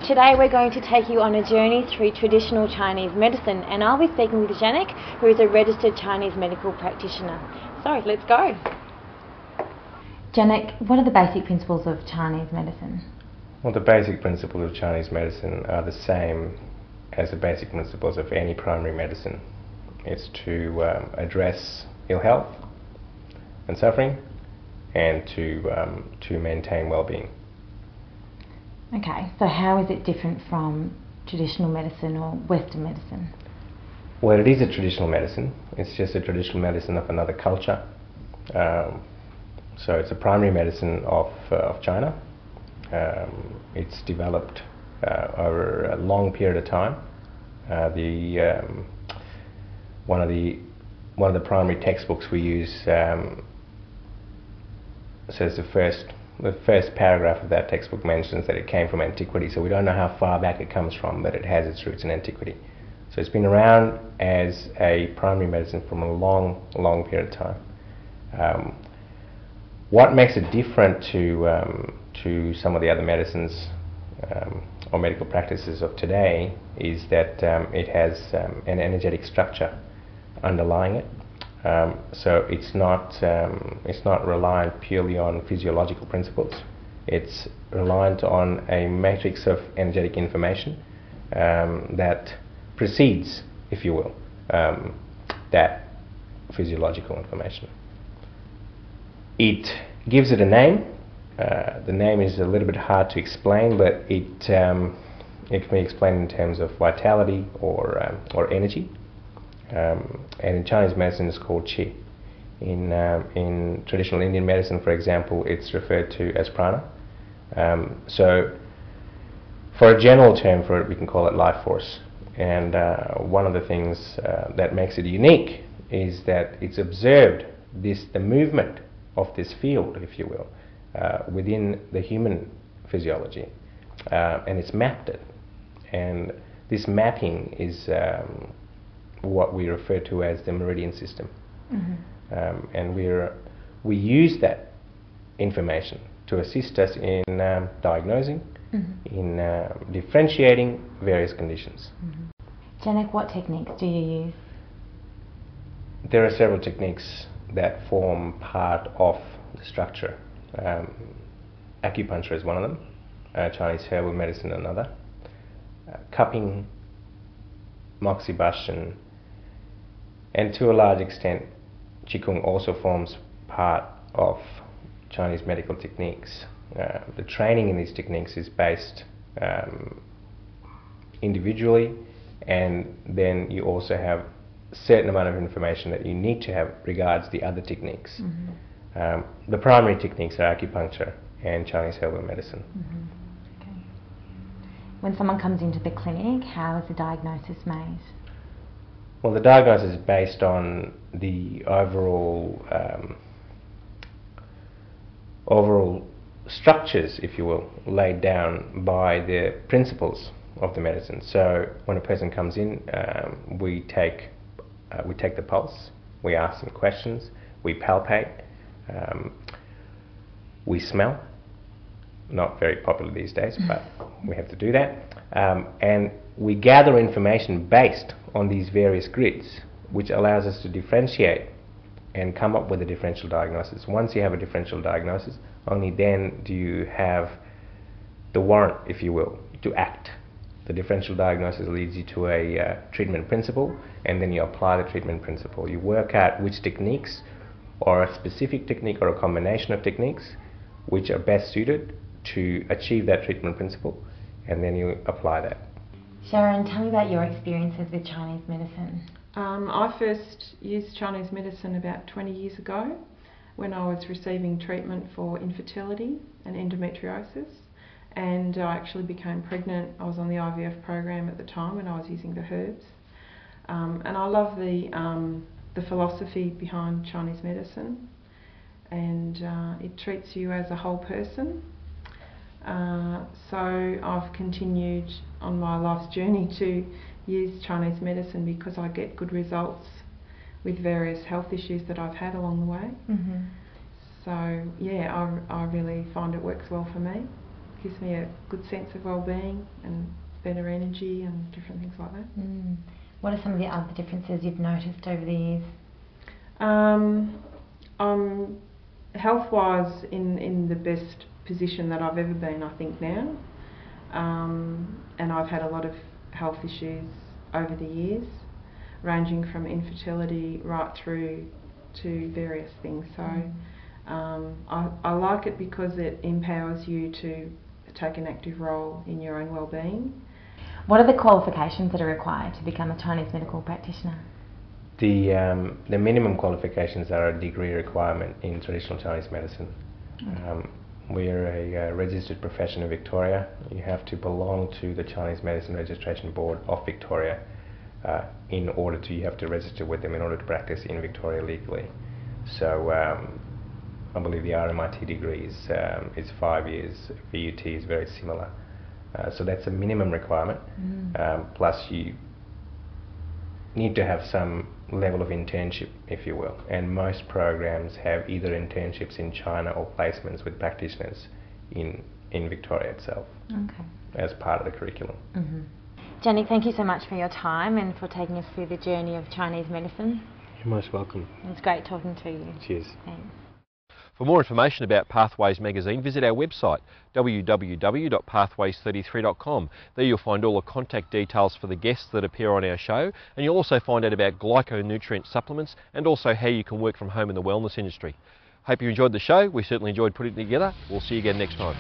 Today we're going to take you on a journey through traditional Chinese medicine, and I'll be speaking with Janek, who is a registered Chinese medical practitioner. So let's go. Janek, what are the basic principles of Chinese medicine? Well, the basic principles of Chinese medicine are the same as the basic principles of any primary medicine. It's to address ill health and suffering, and to maintain well-being. Okay, so how is it different from traditional medicine or Western medicine? Well, it is a traditional medicine. It's just a traditional medicine of another culture. So it's a primary medicine of China. It's developed over a long period of time. One of the primary textbooks we use says the first paragraph of that textbook mentions that it came from antiquity, so we don't know how far back it comes from, but it has its roots in antiquity. So it's been around as a primary medicine from a long period of time. What makes it different to some of the other medicines or medical practices of today is that it has an energetic structure underlying it. So it's not reliant purely on physiological principles. It's reliant on a matrix of energetic information that precedes, if you will, that physiological information. It gives it a name. The name is a little bit hard to explain, but it can be explained in terms of vitality or energy. And in Chinese medicine it's called qi. In traditional Indian medicine, for example, it's referred to as prana. So for a general term for it, we can call it life force. And one of the things that makes it unique is that it's observed the movement of this field, if you will, within the human physiology, and it's mapped it. And this mapping is what we refer to as the meridian system. Mm-hmm. And we use that information to assist us in diagnosing, mm-hmm. in differentiating various conditions. Mm-hmm. Janek, what techniques do you use? There are several techniques that form part of the structure. Acupuncture is one of them, Chinese herbal medicine another, cupping, moxibustion, and to a large extent Qigong also forms part of Chinese medical techniques. The training in these techniques is based individually, and then you also have a certain amount of information that you need to have regards the other techniques. Mm-hmm. The primary techniques are acupuncture and Chinese herbal medicine. Mm-hmm. Okay. When someone comes into the clinic, how is the diagnosis made? Well, the diagnosis is based on the overall structures, if you will, laid down by the principles of the medicine. So when a person comes in, we take the pulse, we ask them questions, we palpate, we smell. Not very popular these days, but we have to do that. And we gather information based on these various grids, which allows us to differentiate and come up with a differential diagnosis. Once you have a differential diagnosis, only then do you have the warrant, if you will, to act. The differential diagnosis leads you to a treatment principle, and then you apply the treatment principle. You work out which techniques, or a specific technique or a combination of techniques, which are best suited to achieve that treatment principle, and then you apply that. Sharon, tell me about your experiences with Chinese medicine. I first used Chinese medicine about 20 years ago when I was receiving treatment for infertility and endometriosis, and I actually became pregnant. I was on the IVF program at the time when I was using the herbs, and I love the philosophy behind Chinese medicine, and it treats you as a whole person. So I've continued on my life's journey to use Chinese medicine because I get good results with various health issues that I've had along the way. Mm-hmm. So yeah, I really find it works well for me. gives me a good sense of well-being and better energy and different things like that. What are some of the other differences you've noticed over the years? I'm health-wise in the best position that I've ever been, I think, now. And I've had a lot of health issues over the years, ranging from infertility right through to various things. So I like it because it empowers you to take an active role in your own well-being. What are the qualifications that are required to become a Chinese medical practitioner? The minimum qualifications are a degree requirement in traditional Chinese medicine. We are a registered profession in Victoria. You have to belong to the Chinese Medicine Registration Board of Victoria you have to register with them in order to practice in Victoria legally. So I believe the RMIT degree is 5 years, VUT is very similar. So that's a minimum requirement, plus you need to have some level of internship, if you will, and most programs have either internships in China or placements with practitioners in Victoria itself as part of the curriculum. Janik, thank you so much for your time and for taking us through the journey of Chinese medicine. You're most welcome. It's great talking to you. Cheers. Thanks. For more information about Pathways magazine, visit our website www.pathways33.com. There you'll find all the contact details for the guests that appear on our show, and you'll also find out about glyconutrient supplements and also how you can work from home in the wellness industry. Hope you enjoyed the show. We certainly enjoyed putting it together. We'll see you again next time.